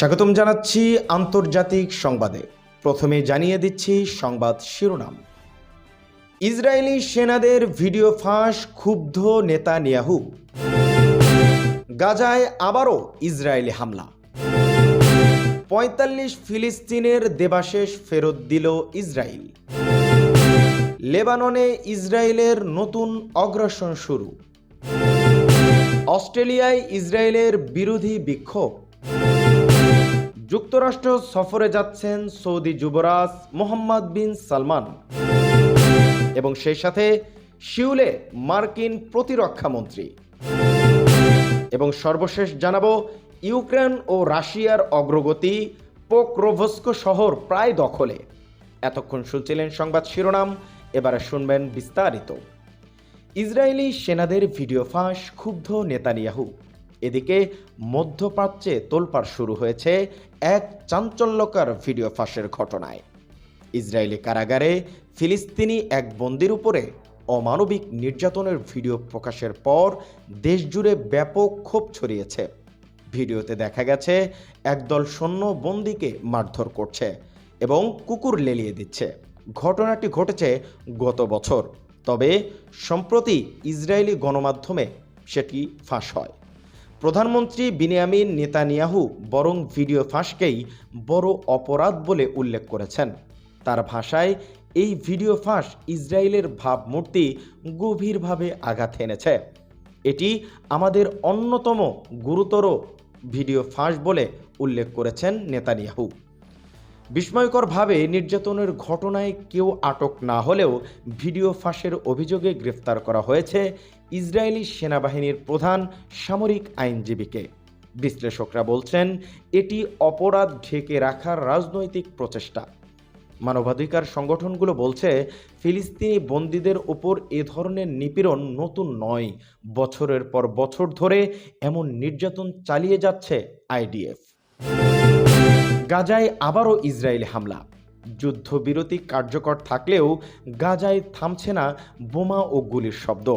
স্বাগতম জানাচ্ছি আন্তর্জাতিক সংবাদে। প্রথমে জানিয়ে দিচ্ছি সংবাদ শিরোনাম। ইসরায়েলি সেনাদের ভিডিও ফাঁস, ক্ষুব্ধ নেতানিয়াহু। গাজায় আবারও ইসরায়েলি হামলা। ৪৫ ফিলিস্তিনের দেবাশেষ ফেরত দিল ইসরায়েল। লেবাননে ইসরায়েলের নতুন অগ্রাসন শুরু। অস্ট্রেলিয়ায় ইসরায়েলের বিরোধী বিক্ষোভ। যুক্তরাষ্ট্র সফরে যাচ্ছেন সৌদি যুবরাজ মোহাম্মদ বিন সালমান এবং সেই সাথে সিউলে মার্কিন প্রতিরক্ষা মন্ত্রী। এবং সর্বশেষ জানাবো ইউক্রেন ও রাশিয়ার অগ্রগতি, পোক্রোভস্ক শহর প্রায় দখলে। এতক্ষণ শুনছিলেন সংবাদ শিরোনাম, এবারে শুনবেন বিস্তারিত। ইসরায়েলি সেনাদের ভিডিও ফাঁস, ক্ষুব্ধ নেতানিয়াহু। এদিকে মধ্যপ্রাচ্যে তোলপাড় শুরু হয়েছে এক চাঞ্চল্যকর ভিডিও ফাঁসের ঘটনায়। ইসরায়েলি কারাগারে ফিলিস্তিনি এক বন্দির উপরে অমানবিক নির্যাতনের ভিডিও প্রকাশের পর দেশজুড়ে ব্যাপক ক্ষোভ ছড়িয়েছে। ভিডিওতে দেখা গেছে একদল সৈন্য বন্দিকে মারধর করছে এবং কুকুর লেলিয়ে দিচ্ছে। ঘটনাটি ঘটেছে গত বছর, তবে সম্প্রতি ইসরায়েলি গণমাধ্যমে সেটি ফাঁস হয়। প্রধানমন্ত্রী বিনিয়ামিন নেতানিয়াহু বরং ভিডিও ফাঁসকেই বড় অপরাধ বলে উল্লেখ করেছেন। তার ভাষায়, এই ভিডিও ফাঁস ইসরায়েলের ভাবমূর্তি গভীরভাবে আঘাত এনেছে। এটি আমাদের অন্যতম গুরুতর ভিডিও ফাঁস বলে উল্লেখ করেছেন নেতানিয়াহু। বিস্ময়করভাবে নির্যাতনের ঘটনায় কেউ আটক না হলেও ভিডিও ফাঁসের অভিযোগে গ্রেফতার করা হয়েছে ইসরায়েলি সেনাবাহিনীর প্রধান সামরিক আইনজীবীকে। বিশ্লেষকরা বলছেন এটি অপরাধ ঢেকে রাখার রাজনৈতিক প্রচেষ্টা। মানবাধিকার সংগঠনগুলো বলছে ফিলিস্তিনি বন্দীদের ওপর এ ধরনের নিপীড়ন নতুন নয়। বছরের পর বছর ধরে এমন নির্যাতন চালিয়ে যাচ্ছে আইডিএফ। গাজায় আবারও ইসরায়েলি হামলা। যুদ্ধবিরতি কার্যকর থাকলেও গাজায় থামছে না বোমা ও গুলির শব্দ।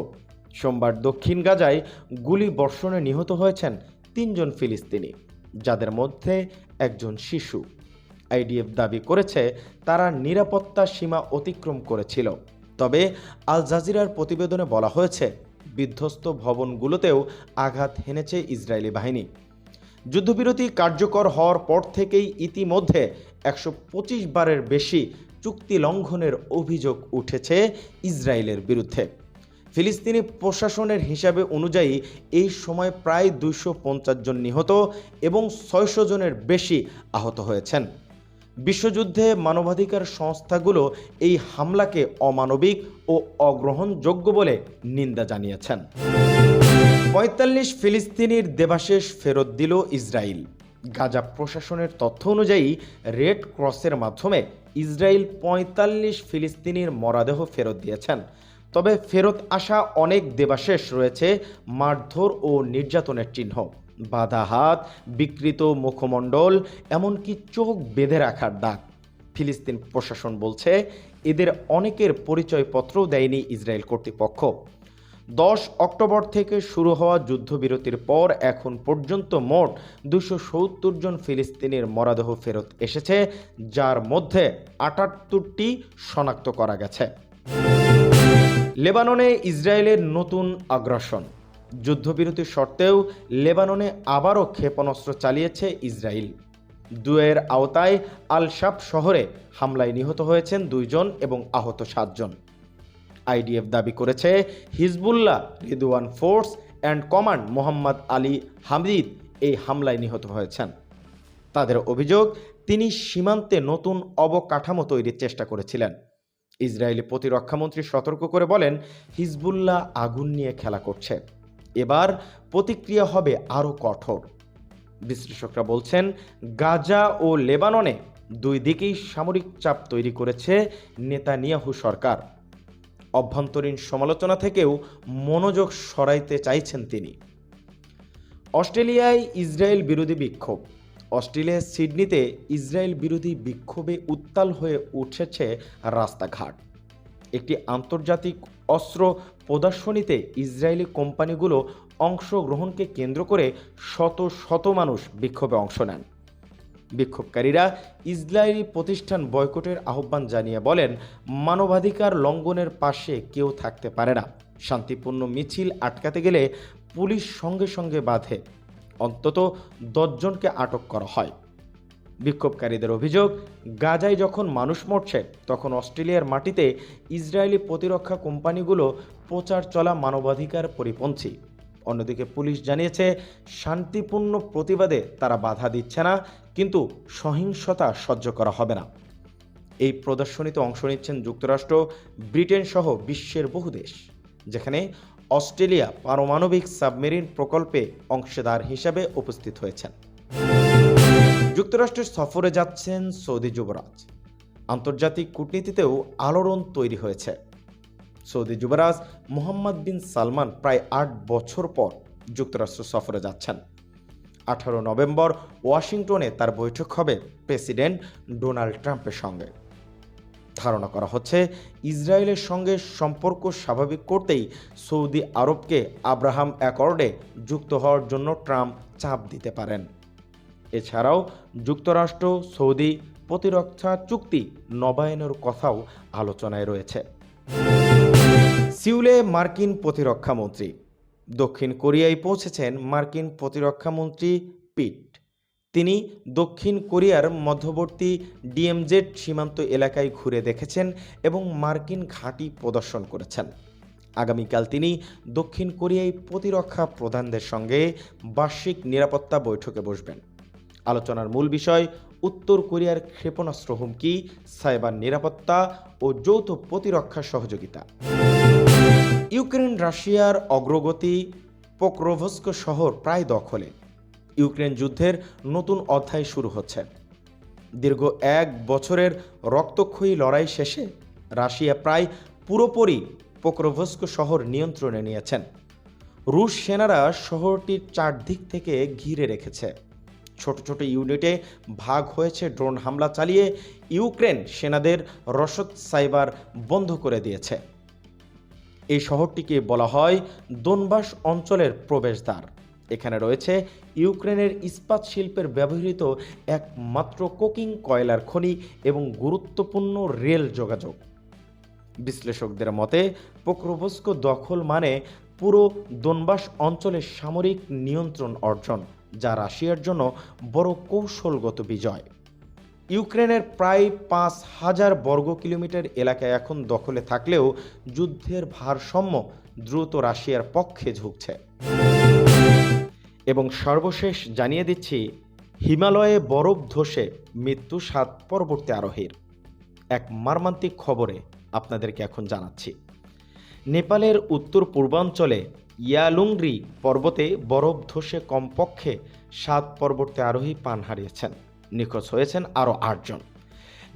সোমবার দক্ষিণ গাজায় গুলি বর্ষণে নিহত হয়েছেন ৩ জন ফিলিস্তিনি, যাদের মধ্যে একজন শিশু। আইডিএফ দাবি করেছে তারা নিরাপত্তা সীমা অতিক্রম করেছিল, তবে আল জাজিরার প্রতিবেদনে বলা হয়েছে বিধ্বস্ত ভবনগুলোতেও আঘাত হেনেছে ইসরায়েলি বাহিনী। যুদ্ধবিরতি কার্যকর হওয়ার পর থেকেই ইতিমধ্যে ১২৫ বারের বেশি চুক্তি লঙ্ঘনের অভিযোগ উঠেছে ইসরায়েলের বিরুদ্ধে। ফিলিস্তিনি প্রশাসনের হিসাবে অনুযায়ী এই সময় প্রায় ২৫০ জন নিহত এবং ৬০০ জনের বেশি আহত হয়েছেন। বিশ্বযুদ্ধে মানবাধিকার সংস্থাগুলো এই হামলাকে অমানবিক ও অগ্রহণযোগ্য বলে নিন্দা জানিয়েছেন। ৪৫ ফিলিস্তিনির দেবাশেষ ফেরত দিল ইসরায়েল। গাজা প্রশাসনের তথ্য অনুযায়ী রেড ক্রসের মাধ্যমে ইসরায়েল ৪৫ ফিলিস্তিনির মরদেহ ফেরত দিয়েছেন। তবে ফেরত আসা অনেক দেবাশেষ রয়েছে মারধর ও নির্যাতনের চিহ্ন, বাঁধা হাত, বিকৃত মুখমণ্ডল, এমনকি চোখ বেঁধে রাখার দাগ। ফিলিস্তিন প্রশাসন বলছে এদের অনেকের পরিচয়পত্রও দেয়নি ইসরায়েল কর্তৃপক্ষ। ১০ অক্টোবর থেকে শুরু হওয়া যুদ্ধবিরতির পর এখন পর্যন্ত মোট ২৭০ জন ফিলিস্তিনির মরদেহ ফেরত এসেছে, যার মধ্যে ৭৮টি শনাক্ত করা গেছে। লেবাননে ইসরায়েলের নতুন আগ্রাসন। যুদ্ধবিরতি সত্ত্বেও লেবাননে আবারও ক্ষেপণাস্ত্র চালিয়েছে ইসরায়েল। দুয়ের আওতায় আল শাব শহরে হামলায় নিহত হয়েছেন ২ জন এবং আহত ৭ জন। আইডিএফ দাবি করেছে Hezbollah Ridwan force and command Mohammad Ali Hamid এই হামলায় নিহত হয়েছেন। তাদের অভিযোগ, তিনি সীমান্তে নতুন অবকাঠামো তৈরির চেষ্টা করেছিলেন। ইসরায়েলি প্রতিরক্ষামন্ত্রী সতর্ক করে বলেন, হিজবুল্লাহ আগুন নিয়ে খেলা করছে, এবার প্রতিক্রিয়া হবে আরও কঠোর। বিশ্লেষকরা বলছেন গাজা ও লেবাননে দুই দিকেই সামরিক চাপ তৈরি করেছে নেতানিয়াহু সরকার। অভ্যন্তরীণ সমালোচনা থেকেও মনোযোগ সরাইতে চাইছেন তিনি। অস্ট্রেলিয়ায় ইসরায়েল বিরোধী বিক্ষোভ। অস্ট্রেলিয়ার সিডনিতে ইসরায়েল বিরোধী বিক্ষোভে উত্তাল হয়ে উঠেছে রাস্তাঘাট। একটি আন্তর্জাতিক অস্ত্র প্রদর্শনীতে ইসরায়েলি কোম্পানিগুলো অংশগ্রহণকে কেন্দ্র করে শত শত মানুষ বিক্ষোভে অংশ নেন। বিক্ষোভকারীরা ইসরায়েলি প্রতিষ্ঠান বয়কটের আহ্বান জানিয়ে বলেন, মানবাধিকার লঙ্ঘনের পাশে কেউ থাকতে পারে না। শান্তিপূর্ণ মিছিল আটকাতে গেলে পুলিশ সঙ্গে সঙ্গে বাধে। অন্তত 10 জনকে আটক করা হয়। বিক্ষোভকারীদের অভিযোগ, গাজায় যখন মানুষ মরছে তখন অস্ট্রেলিয়ার মাটিতে ইসরায়েলি প্রতিরক্ষা কোম্পানিগুলো প্রচার চলা মানবাধিকার পরিপন্থী। অন্যদিকে পুলিশ জানিয়েছে, শান্তিপূর্ণ প্রতিবাদে তারা বাধা দিচ্ছে না, কিন্তু সহিংসতা সহ্য করা হবে না। এই প্রদর্শনীতে অংশ নিচ্ছেন যুক্তরাষ্ট্র, ব্রিটেন সহ বিশ্বের বহু দেশ, যেখানে অস্ট্রেলিয়া পারমাণবিক সাবমেরিন প্রকল্পে অংশীদার হিসেবে উপস্থিত হয়েছেন। যুক্তরাষ্ট্রের সফরে যাচ্ছেন সৌদি যুবরাজ। আন্তর্জাতিক কূটনীতিতেও আলোড়ন তৈরি হয়েছে। সৌদি যুবরাজ মোহাম্মদ বিন সালমান প্রায় 8 বছর পর যুক্তরাষ্ট্র সফরে যাচ্ছেন। 18 নভেম্বর ওয়াশিংটনে তার বৈঠক হবে প্রেসিডেন্ট ডোনাল্ড ট্রাম্পের সঙ্গে। ধারণা করা হচ্ছে, ইসরায়েলের সঙ্গে সম্পর্ক স্বাভাবিক করতেই সৌদি আরবকে আব্রাহাম অ্যাকর্ডে যুক্ত হওয়ার জন্য ট্রাম্প চাপ দিতে পারেন। এছাড়াও যুক্তরাষ্ট্র সৌদি প্রতিরক্ষা চুক্তি নবায়নের কথাও আলোচনায় রয়েছে। সিউলে মার্কিন প্রতিরক্ষা মন্ত্রী। দক্ষিণ কোরিয়ায় পৌঁছেছেন মার্কিন প্রতিরক্ষা মন্ত্রী পিট। তিনি দক্ষিণ কোরিয়ার মধ্যবর্তী ডিএমজেড সীমান্ত এলাকায় ঘুরে দেখেছেন এবং মার্কিন ঘাঁটি প্রদর্শন করেছেন। আগামীকাল তিনি দক্ষিণ কোরিয়ায় প্রতিরক্ষা প্রধানদের সঙ্গে বার্ষিক নিরাপত্তা বৈঠকে বসবেন। আলোচনার মূল বিষয় উত্তর কোরিয়ার ক্ষেপণাস্ত্র হুমকি, সাইবার নিরাপত্তা ও যৌথ প্রতিরক্ষা সহযোগিতা। ইউক্রেন রাশিয়ার অগ্রগতি। পোক্রোভস্ক শহর প্রায় দখলে। ইউক্রেন যুদ্ধের নতুন অধ্যায় শুরু হচ্ছে। দীর্ঘ 1 বছরের রক্তক্ষয়ী লড়াই শেষে রাশিয়া প্রায় পুরোপুরি পোক্রোভস্ক শহর নিয়ন্ত্রণে নিয়েছেন। রুশ সেনারা শহরটির চারদিক থেকে ঘিরে রেখেছে। ছোট ছোট ইউনিটে ভাগ হয়েছে ড্রোন হামলা চালিয়ে ইউক্রেন সেনাদের রসদ সাইবার বন্ধ করে দিয়েছে। এই শহরটিকে বলা হয় দোনবাস অঞ্চলের প্রবেশদ্বার। এখানে রয়েছে ইউক্রেনের ইস্পাত শিল্পের ব্যবহৃত একমাত্র কোকিং কয়লার খনি এবং গুরুত্বপূর্ণ রেল যোগাযোগ। বিশ্লেষকদের মতে পোক্রোভস্ক দখল মানে পুরো দোনবাস অঞ্চলের সামরিক নিয়ন্ত্রণ অর্জন, যা রাশিয়ার জন্য বড় কৌশলগত বিজয়। ইউক্রেনের প্রায় 5,000 বর্গ কিলোমিটার এলাকা এখন দখলে থাকলেও যুদ্ধের ভারসাম্য দ্রুত রাশিয়ার পক্ষে ঝুঁকছে। এবং সর্বশেষ জানিয়ে দিচ্ছি, হিমালয়ে বরফ ধসে মৃত্যু 7 পরবর্তী আরোহীর। এক মর্মান্তিক খবরে আপনাদেরকে এখন জানাচ্ছি। নেপালের উত্তর পূর্বাঞ্চলে ইয়ালুংরি পর্বতে বরফ ধসে কমপক্ষে 7 পরবর্তী আরোহী প্রাণ হারিয়েছেন। নিখোঁজ হয়েছেন আরও 8 জন।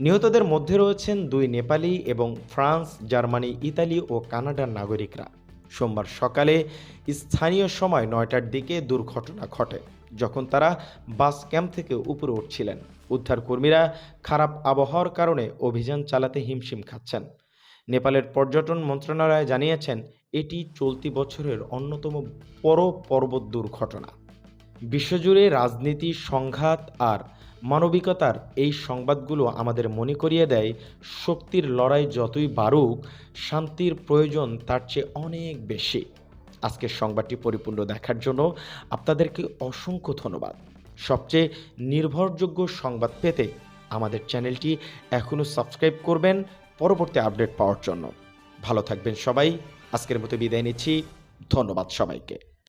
নিহতদের মধ্যে রয়েছেন 2 নেপালি এবং ফ্রান্স, জার্মানি, ইতালি ও কানাডার নাগরিকরা। সোমবার সকালে স্থানীয় সময় 9টার দিকে দুর্ঘটনা ঘটে, যখন তারা বাস ক্যাম্প থেকে উপরে উঠছিলেন। উদ্ধারকর্মীরা খারাপ আবহাওয়ার কারণে অভিযান চালাতে হিমশিম খাচ্ছেন। নেপালের পর্যটন মন্ত্রণালয় জানিয়েছেন, এটি চলতি বছরের অন্যতম বড় পর্বত দুর্ঘটনা। বিশ্বজুড়ে রাজনীতি, সংঘাত আর মানবিকতার এই সংবাদগুলো আমাদের মনে করিয়ে দেয়, শক্তির লড়াই যতই বাড়ুক, শান্তির প্রয়োজন তার চেয়ে অনেক বেশি। আজকের সংবাদটি পরিপূর্ণ দেখার জন্য আপনাদেরকে অসংখ্য ধন্যবাদ। সবচেয়ে নির্ভরযোগ্য সংবাদ পেতে আমাদের চ্যানেলটি এখনও সাবস্ক্রাইব করবেন পরবর্তী আপডেট পাওয়ার জন্য। ভালো থাকবেন সবাই। আজকের মতো বিদায় নিচ্ছি। ধন্যবাদ সবাইকে।